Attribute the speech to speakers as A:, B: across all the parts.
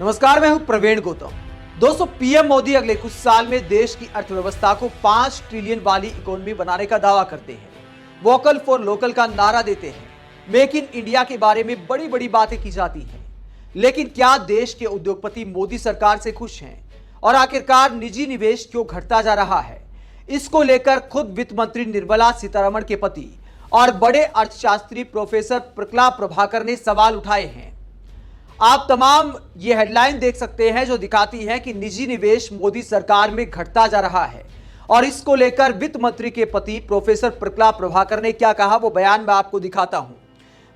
A: नमस्कार, मैं हूं प्रवीण गौतम। दोस्तों, पीएम मोदी अगले कुछ साल में देश की अर्थव्यवस्था को 5 ट्रिलियन वाली इकोनॉमी बनाने का दावा करते हैं। वोकल फॉर लोकल का नारा देते हैं। मेक इन इंडिया के बारे में बड़ी बड़ी बातें की जाती हैं। लेकिन क्या देश के उद्योगपति मोदी सरकार से खुश हैं? और आखिरकार निजी निवेश क्यों घटता जा रहा है? इसको लेकर खुद वित्त मंत्री निर्मला सीतारमण के पति और बड़े अर्थशास्त्री प्रोफेसर प्रकला प्रभाकर ने सवाल उठाए हैं। आप तमाम ये हेडलाइन देख सकते हैं जो दिखाती है कि निजी निवेश मोदी सरकार में घटता जा रहा है। और इसको लेकर वित्त मंत्री के पति प्रोफेसर प्रकला प्रभाकर ने क्या कहा, वो बयान मैं आपको दिखाता हूं।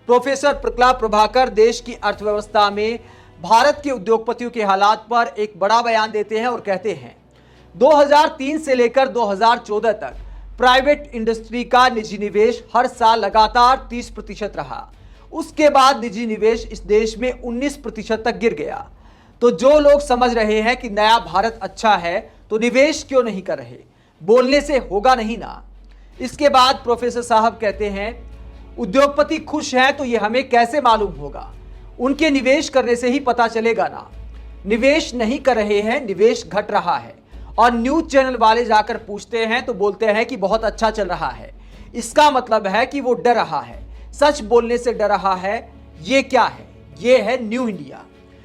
A: प्रोफेसर प्रकला प्रभाकर देश की अर्थव्यवस्था में भारत के उद्योगपतियों के हालात पर एक बड़ा बयान देते हैं और कहते हैं 2003 से लेकर 2014 तक प्राइवेट इंडस्ट्री का निजी निवेश हर साल लगातार 30% रहा। उसके बाद निजी निवेश इस देश में 19% तक गिर गया। तो जो लोग समझ रहे हैं कि नया भारत अच्छा है तो निवेश क्यों नहीं कर रहे, बोलने से होगा नहीं ना। इसके बाद प्रोफेसर साहब कहते हैं उद्योगपति खुश हैं तो ये हमें कैसे मालूम होगा, उनके निवेश करने से ही पता चलेगा ना। निवेश नहीं कर रहे हैं, निवेश घट रहा है। और न्यूज चैनल वाले जाकर पूछते हैं तो बोलते हैं कि बहुत अच्छा चल रहा है। इसका मतलब है कि वो डर रहा है, सच बोलने से डर रहा है। ये क्या है? ये है न्यू इंडिया।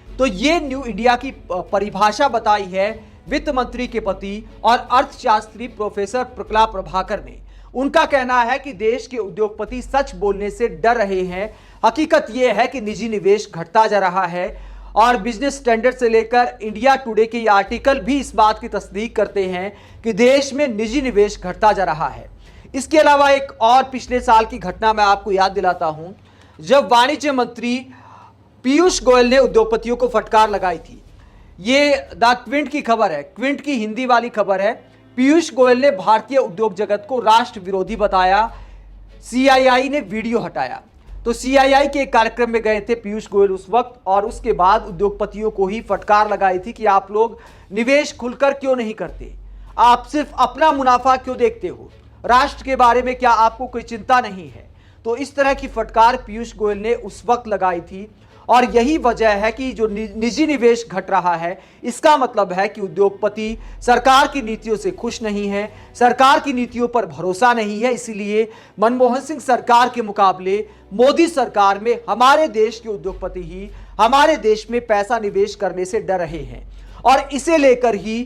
A: तो ये न्यू इंडिया की परिभाषा बताई है वित्त मंत्री के पति और अर्थशास्त्री प्रोफेसर प्रकला प्रभाकर ने। उनका कहना है कि देश के उद्योगपति सच बोलने से डर रहे हैं। हकीकत यह है कि निजी निवेश घटता जा रहा है और बिजनेस स्टैंडर्ड से लेकर इंडिया टुडे के ये आर्टिकल भी इस बात की तस्दीक करते हैं कि देश में निजी निवेश घटता जा रहा है। इसके अलावा एक और पिछले साल की घटना मैं आपको याद दिलाता हूं, जब वाणिज्य मंत्री पीयूष गोयल ने उद्योगपतियों को फटकार लगाई थी। ये द क्विंट की खबर है, क्विंट की हिंदी वाली खबर है। पीयूष गोयल ने भारतीय उद्योग जगत को राष्ट्र विरोधी बताया। सीआईआई ने वीडियो हटाया। तो सीआईआई के एक कार्यक्रम में गए थे पीयूष गोयल उस वक्त, और उसके बाद उद्योगपतियों को ही फटकार लगाई थी कि आप लोग निवेश खुलकर क्यों नहीं करते, आप सिर्फ अपना मुनाफा क्यों देखते हो, राष्ट्र के बारे में क्या आपको कोई चिंता नहीं है। तो इस तरह की फटकार पीयूष गोयल ने उस वक्त लगाई थी। और यही वजह है कि जो निजी निवेश घट रहा है, इसका मतलब है कि उद्योगपति सरकार की नीतियों से खुश नहीं है, सरकार की नीतियों पर भरोसा नहीं है। इसीलिए मनमोहन सिंह सरकार के मुकाबले मोदी सरकार में हमारे देश के उद्योगपति ही हमारे देश में पैसा निवेश करने से डर रहे हैं। और इसे लेकर ही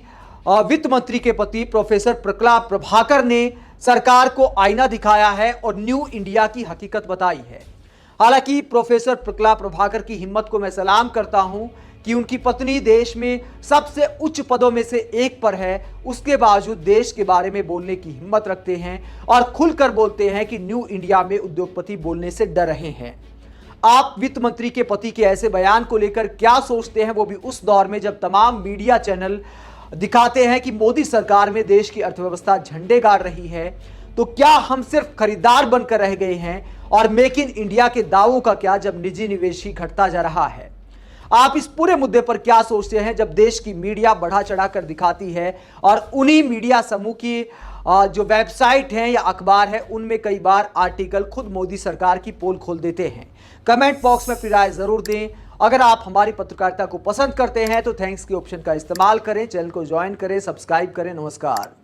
A: वित्त मंत्री के पति प्रोफेसर प्रकला प्रभाकर ने सरकार को आईना दिखाया है और न्यू इंडिया की हकीकत बताई है। हालांकि प्रोफेसर प्रकला प्रभाकर की हिम्मत को मैं सलाम करता हूं कि उनकी पत्नी देश में सबसे उच्च पदों में से एक पर है, उसके बावजूद देश के बारे में बोलने की हिम्मत रखते हैं और खुलकर बोलते हैं कि न्यू इंडिया में उद्योगपति बोलने से डर रहे हैं। आप वित्त मंत्री के पति के ऐसे बयान को लेकर क्या सोचते हैं, वो भी उस दौर में जब तमाम मीडिया चैनल दिखाते हैं कि मोदी सरकार में देश की अर्थव्यवस्था झंडे गाड़ रही है। तो क्या हम सिर्फ खरीदार बनकर रह गए हैं? और मेक इन इंडिया के दावों का क्या जब निजी निवेश ही घटता जा रहा है? आप इस पूरे मुद्दे पर क्या सोचते हैं जब देश की मीडिया बढ़ा चढ़ाकर दिखाती है और उन्हीं मीडिया समूह की जो वेबसाइट हैं या अखबार है उनमें कई बार आर्टिकल खुद मोदी सरकार की पोल खोल देते हैं? कमेंट बॉक्स में अपनी राय जरूर दें। अगर आप हमारी पत्रकारिता को पसंद करते हैं तो थैंक्स के ऑप्शन का इस्तेमाल करें, चैनल को ज्वाइन करें, सब्सक्राइब करें। नमस्कार।